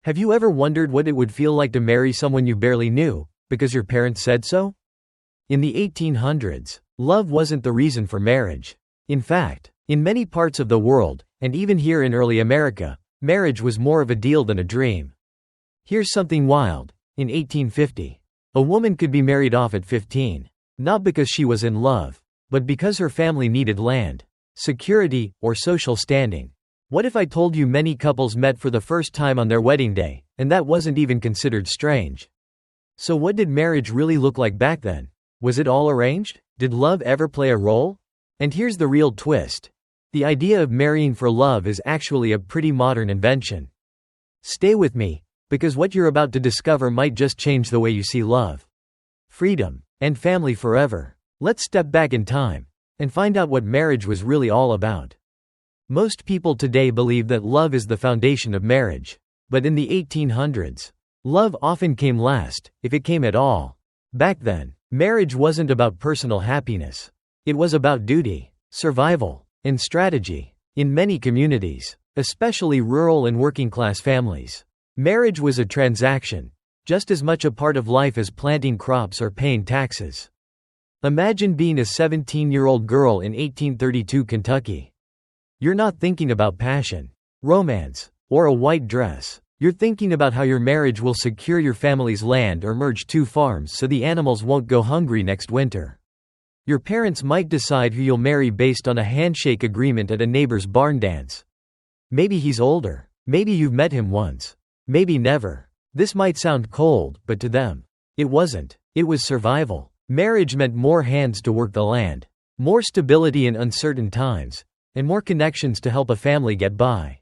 Have you ever wondered what it would feel like to marry someone you barely knew, because your parents said so? In the 1800s, love wasn't the reason for marriage. In fact, in many parts of the world, and even here in early America, marriage was more of a deal than a dream. Here's something wild. In 1850, a woman could be married off at 15, not because she was in love, but because her family needed land, security, or social standing. What if I told you many couples met for the first time on their wedding day, and that wasn't even considered strange? So what did marriage really look like back then? Was it all arranged? Did love ever play a role? And here's the real twist. The idea of marrying for love is actually a pretty modern invention. Stay with me, because what you're about to discover might just change the way you see love, freedom, and family forever. Let's step back in time and find out what marriage was really all about. Most people today believe that love is the foundation of marriage. But in the 1800s, love often came last, if it came at all. Back then, marriage wasn't about personal happiness. It was about duty, survival, and strategy. In many communities, especially rural and working-class families, marriage was a transaction, just as much a part of life as planting crops or paying taxes. Imagine being a 17-year-old girl in 1832 Kentucky. You're not thinking about passion, romance, or a white dress. You're thinking about how your marriage will secure your family's land or merge two farms so the animals won't go hungry next winter. Your parents might decide who you'll marry based on a handshake agreement at a neighbor's barn dance. Maybe he's older. Maybe you've met him once. Maybe never. This might sound cold, but to them, it wasn't. It was survival. Marriage meant more hands to work the land, more stability in uncertain times, and more connections to help a family get by.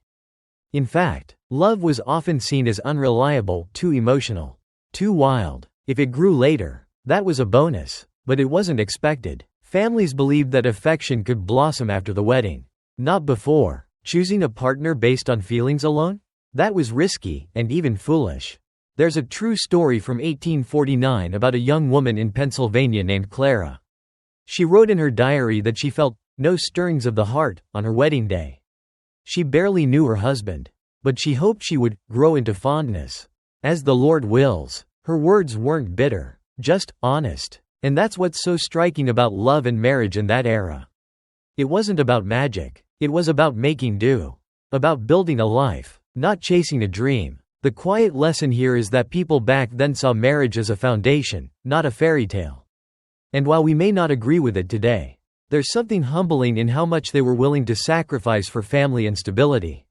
In fact, love was often seen as unreliable, too emotional, too wild. If it grew later, that was a bonus, but it wasn't expected. Families believed that affection could blossom after the wedding, not before. Choosing a partner based on feelings alone? That was risky, and even foolish. There's a true story from 1849 about a young woman in Pennsylvania named Clara. She wrote in her diary that she felt no stirrings of the heart on her wedding day. She barely knew her husband, but she hoped she would grow into fondness. As the Lord wills. Her words weren't bitter, just honest. And that's what's so striking about love and marriage in that era. It wasn't about magic. It was about making do. About building a life, not chasing a dream. The quiet lesson here is that people back then saw marriage as a foundation, not a fairy tale. And while we may not agree with it today, there's something humbling in how much they were willing to sacrifice for family and stability.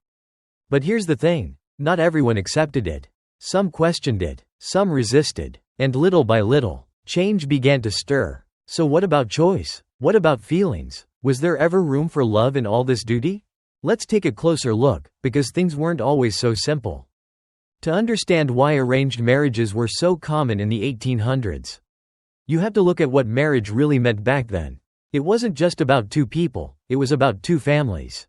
But here's the thing, not everyone accepted it. Some questioned it, some resisted, and little by little, change began to stir. So what about choice? What about feelings? Was there ever room for love in all this duty? Let's take a closer look, because things weren't always so simple. To understand why arranged marriages were so common in the 1800s, you have to look at what marriage really meant back then. It wasn't just about two people, it was about two families.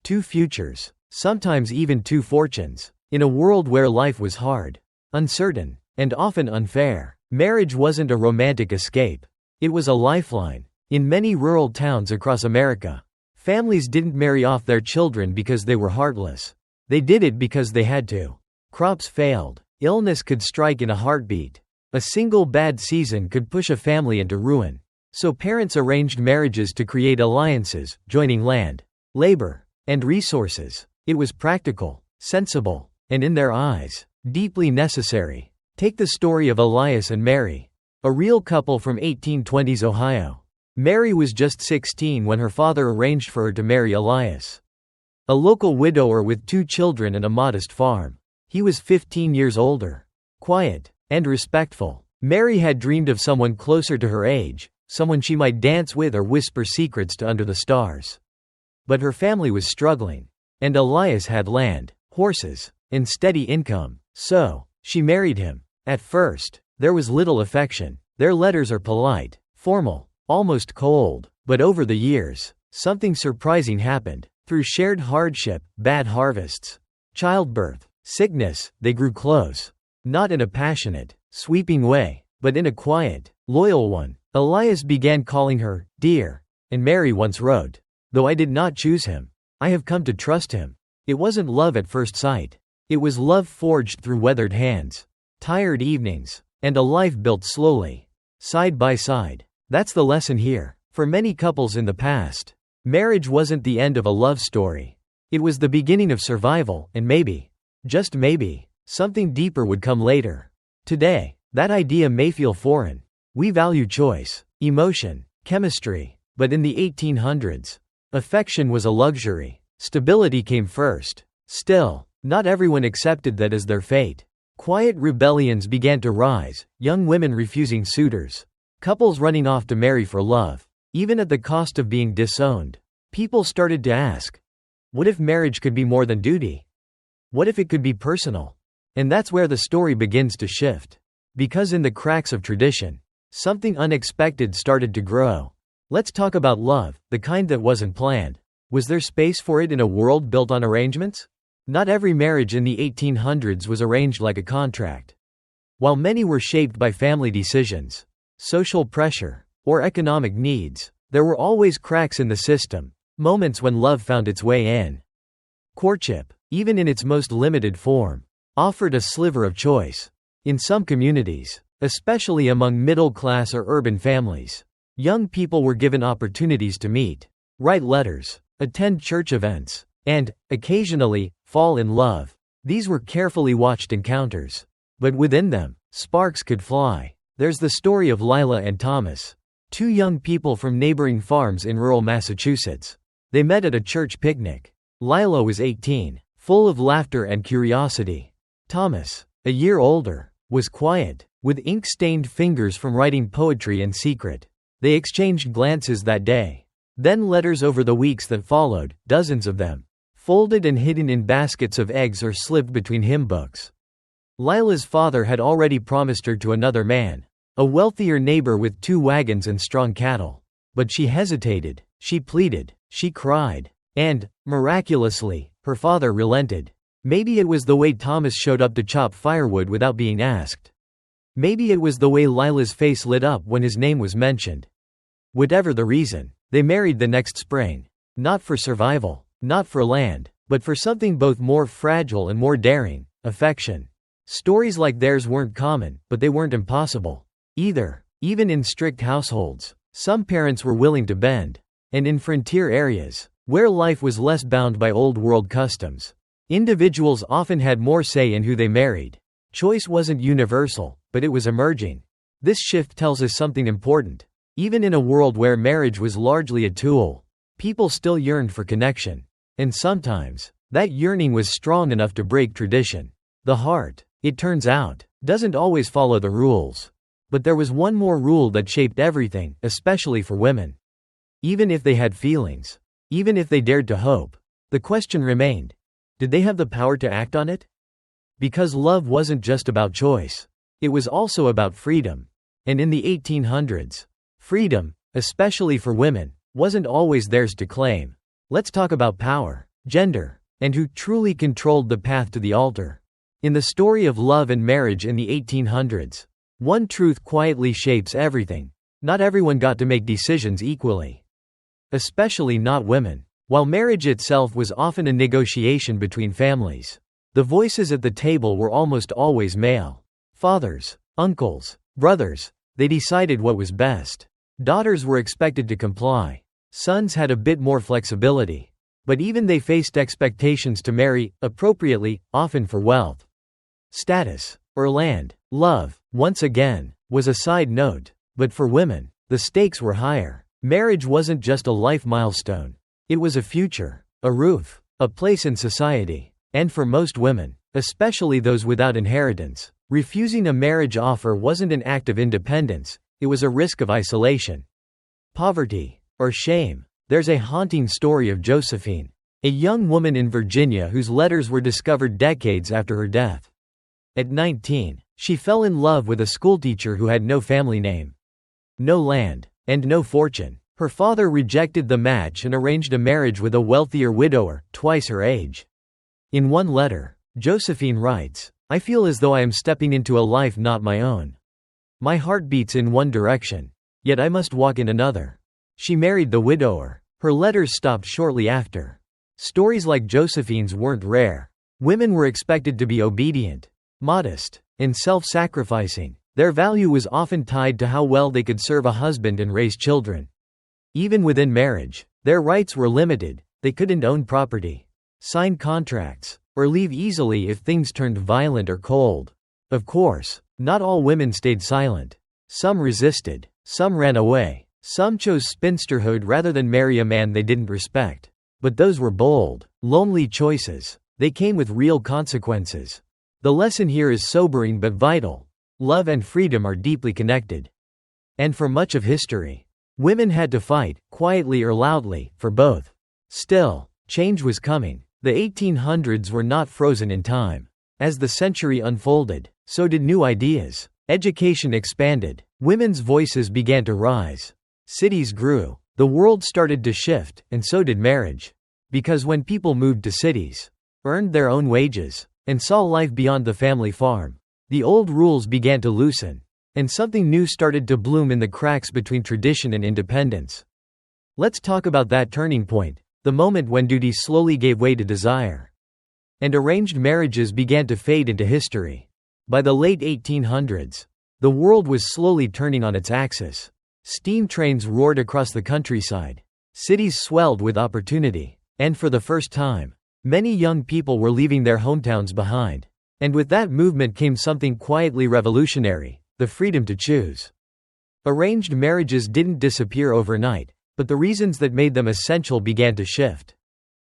Two futures, sometimes even two fortunes. In a world where life was hard, uncertain, and often unfair, marriage wasn't a romantic escape. It was a lifeline. In many rural towns across America, families didn't marry off their children because they were heartless. They did it because they had to. Crops failed. Illness could strike in a heartbeat. A single bad season could push a family into ruin. So parents arranged marriages to create alliances, joining land, labor, and resources. It was practical, sensible, and in their eyes, deeply necessary. Take the story of Elias and Mary, a real couple from 1820s Ohio. Mary was just 16 when her father arranged for her to marry Elias, a local widower with 2 children and a modest farm. He was 15 years older, quiet, and respectful. Mary had dreamed of someone closer to her age, someone she might dance with or whisper secrets to under the stars. But her family was struggling, and Elias had land, horses, and steady income. So, she married him. At first, there was little affection. Their letters are polite, formal, almost cold. But over the years, something surprising happened. Through shared hardship, bad harvests, childbirth, sickness, they grew close. Not in a passionate, sweeping way, but in a quiet, loyal one. Elias began calling her, dear, and Mary once wrote, though I did not choose him, I have come to trust him. It wasn't love at first sight. It was love forged through weathered hands, tired evenings, and a life built slowly, side by side. That's the lesson here. For many couples in the past, marriage wasn't the end of a love story. It was the beginning of survival, and maybe, just maybe, something deeper would come later. Today, that idea may feel foreign. We value choice, emotion, chemistry, but in the 1800s, affection was a luxury. Stability came first. Still, not everyone accepted that as their fate. Quiet rebellions began to rise, young women refusing suitors, couples running off to marry for love, even at the cost of being disowned. People started to ask, what if marriage could be more than duty? What if it could be personal? And that's where the story begins to shift. Because in the cracks of tradition, something unexpected started to grow. Let's talk about love, the kind that wasn't planned. Was there space for it in a world built on arrangements? Not every marriage in the 1800s was arranged like a contract. While many were shaped by family decisions, social pressure, or economic needs, there were always cracks in the system, moments when love found its way in. Courtship, even in its most limited form, offered a sliver of choice. In some communities, especially among middle-class or urban families, young people were given opportunities to meet, write letters, attend church events, and, occasionally, fall in love. These were carefully watched encounters. But within them, sparks could fly. There's the story of Lila and Thomas, two young people from neighboring farms in rural Massachusetts. They met at a church picnic. Lila was 18, full of laughter and curiosity. Thomas, a year older, was quiet, with ink-stained fingers from writing poetry in secret. They exchanged glances that day. Then letters over the weeks that followed, dozens of them, folded and hidden in baskets of eggs or slipped between hymn books. Lila's father had already promised her to another man, a wealthier neighbor with 2 wagons and strong cattle. But she hesitated, she pleaded, she cried. And, miraculously, her father relented. Maybe it was the way Thomas showed up to chop firewood without being asked. Maybe it was the way Lila's face lit up when his name was mentioned. Whatever the reason, they married the next spring. Not for survival, not for land, but for something both more fragile and more daring, affection. Stories like theirs weren't common, but they weren't impossible either. Even in strict households, some parents were willing to bend. And in frontier areas, where life was less bound by old-world customs, individuals often had more say in who they married. Choice wasn't universal, but it was emerging. This shift tells us something important. Even in a world where marriage was largely a tool, people still yearned for connection. And sometimes, that yearning was strong enough to break tradition. The heart, it turns out, doesn't always follow the rules. But there was one more rule that shaped everything, especially for women. Even if they had feelings, even if they dared to hope, the question remained, did they have the power to act on it? Because love wasn't just about choice. It was also about freedom. And in the 1800s, freedom, especially for women, wasn't always theirs to claim. Let's talk about power, gender, and who truly controlled the path to the altar. In the story of love and marriage in the 1800s, one truth quietly shapes everything. Not everyone got to make decisions equally. Especially not women. While marriage itself was often a negotiation between families, the voices at the table were almost always male. Fathers, uncles, brothers, they decided what was best. Daughters were expected to comply. Sons had a bit more flexibility. But even they faced expectations to marry, appropriately, often for wealth, status, or land. Love, once again, was a side note. But for women, the stakes were higher. Marriage wasn't just a life milestone. It was a future, a roof, a place in society. And for most women, especially those without inheritance, refusing a marriage offer wasn't an act of independence, it was a risk of isolation, poverty, or shame. There's a haunting story of Josephine, a young woman in Virginia whose letters were discovered decades after her death. At 19, she fell in love with a schoolteacher who had no family name, no land, and no fortune. Her father rejected the match and arranged a marriage with a wealthier widower, twice her age. In one letter, Josephine writes, "I feel as though I am stepping into a life not my own. My heart beats in one direction, yet I must walk in another." She married the widower. Her letters stopped shortly after. Stories like Josephine's weren't rare. Women were expected to be obedient, modest, and self-sacrificing. Their value was often tied to how well they could serve a husband and raise children. Even within marriage, their rights were limited. They couldn't own property, sign contracts, or leave easily if things turned violent or cold. Of course, not all women stayed silent. Some resisted, some ran away, some chose spinsterhood rather than marry a man they didn't respect. But those were bold, lonely choices. They came with real consequences. The lesson here is sobering but vital. Love and freedom are deeply connected. And for much of history, women had to fight, quietly or loudly, for both. Still, change was coming. The 1800s were not frozen in time. As the century unfolded, so did new ideas. Education expanded. Women's voices began to rise. Cities grew. The world started to shift, and so did marriage. Because when people moved to cities, earned their own wages, and saw life beyond the family farm, the old rules began to loosen, and something new started to bloom in the cracks between tradition and independence. Let's talk about that turning point, the moment when duty slowly gave way to desire. And arranged marriages began to fade into history. By the late 1800s, the world was slowly turning on its axis. Steam trains roared across the countryside. Cities swelled with opportunity. And for the first time, many young people were leaving their hometowns behind. And with that movement came something quietly revolutionary: the freedom to choose. Arranged marriages didn't disappear overnight, but the reasons that made them essential began to shift.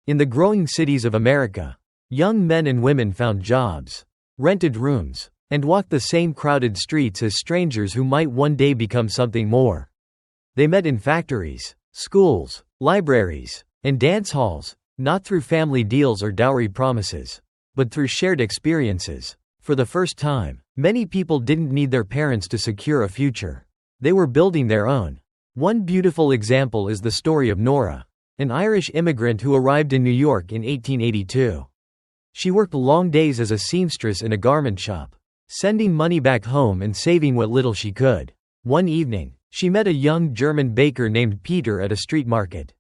In the growing cities of America, young men and women found jobs, rented rooms, and walked the same crowded streets as strangers who might one day become something more. They met in factories, schools, libraries, and dance halls, not through family deals or dowry promises, but through shared experiences. For the first time, many people didn't need their parents to secure a future. They were building their own. One beautiful example is the story of Nora, an Irish immigrant who arrived in New York in 1882. She worked long days as a seamstress in a garment shop, sending money back home and saving what little she could. One evening, she met a young German baker named Peter at a street market.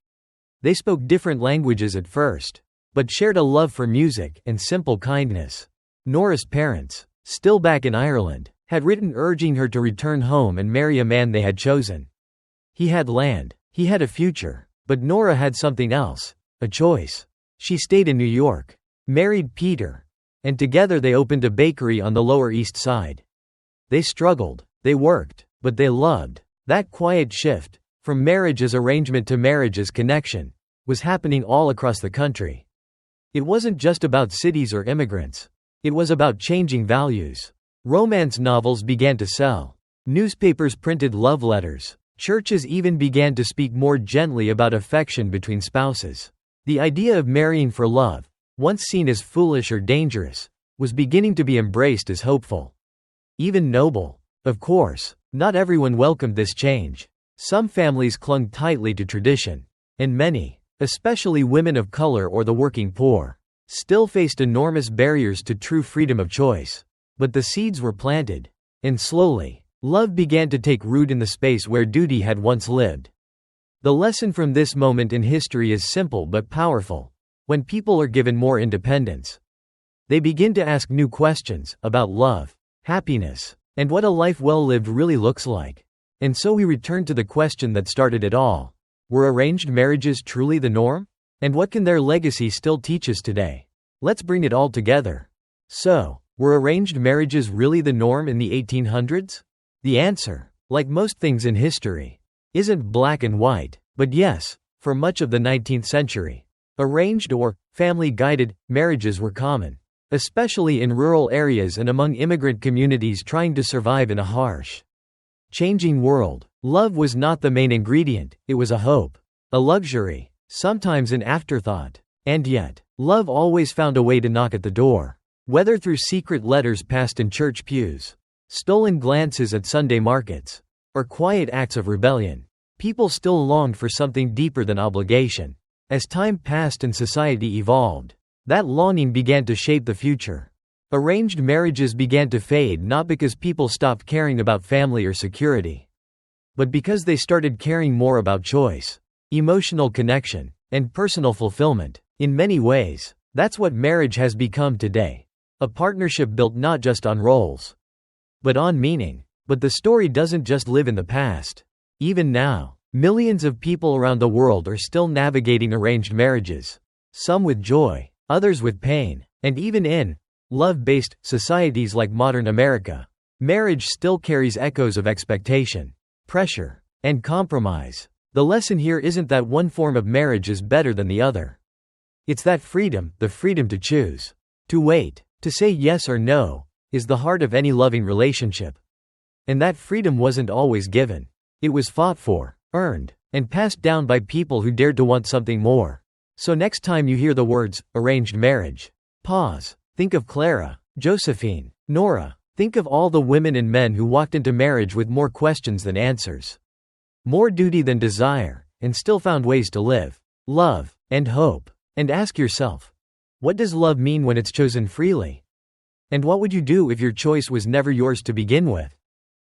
They spoke different languages at first, but shared a love for music and simple kindness. Nora's parents, still back in Ireland, had written urging her to return home and marry a man they had chosen. He had land, he had a future, but Nora had something else, a choice. She stayed in New York, married Peter, and together they opened a bakery on the Lower East Side. They struggled, they worked, but they loved. That quiet shift, from marriage as arrangement to marriage as connection, was happening all across the country. It wasn't just about cities or immigrants. It was about changing values. Romance novels began to sell. Newspapers printed love letters. Churches even began to speak more gently about affection between spouses. The idea of marrying for love, once seen as foolish or dangerous, was beginning to be embraced as hopeful. Even noble. Of course, not everyone welcomed this change. Some families clung tightly to tradition, and many, especially women of color or the working poor, still faced enormous barriers to true freedom of choice. But the seeds were planted, and slowly, love began to take root in the space where duty had once lived. The lesson from this moment in history is simple but powerful. When people are given more independence, they begin to ask new questions about love, happiness, and what a life well lived really looks like. And so we return to the question that started it all. Were arranged marriages truly the norm? And what can their legacy still teach us today? Let's bring it all together. So, were arranged marriages really the norm in the 1800s? The answer, like most things in history, isn't black and white, but yes, for much of the 19th century, arranged or family-guided marriages were common, especially in rural areas and among immigrant communities trying to survive in a harsh, changing world. Love was not the main ingredient, it was a hope, a luxury, sometimes an afterthought. And yet, love always found a way to knock at the door. Whether through secret letters passed in church pews, stolen glances at Sunday markets, or quiet acts of rebellion, people still longed for something deeper than obligation. As time passed and society evolved, that longing began to shape the future. Arranged marriages began to fade not because people stopped caring about family or security, but because they started caring more about choice, emotional connection, and personal fulfillment. In many ways, That's what marriage has become today. A partnership built not just on roles, but on meaning. But the story doesn't just live in the past. Even now, millions of people around the world are still navigating arranged marriages. Some with joy, others with pain, and even in love-based societies like modern America, marriage still carries echoes of expectation, pressure, and compromise. The lesson here isn't that one form of marriage is better than the other. It's that freedom, the freedom to choose, to wait, to say yes or no, is the heart of any loving relationship. And that freedom wasn't always given. It was fought for, earned, and passed down by people who dared to want something more. So next time you hear the words, arranged marriage, pause. Think of Clara, Josephine, Nora. Think of all the women and men who walked into marriage with more questions than answers, more duty than desire, and still found ways to live, love, and hope. And ask yourself, what does love mean when it's chosen freely? And what would you do if your choice was never yours to begin with?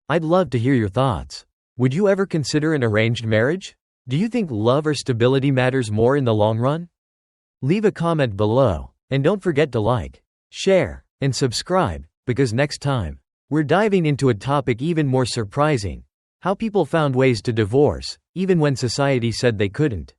I'd love to hear your thoughts. Would you ever consider an arranged marriage? Do you think love or stability matters more in the long run? Leave a comment below, and don't forget to like, share, and subscribe, because next time, we're diving into a topic even more surprising: how people found ways to divorce, even when society said they couldn't.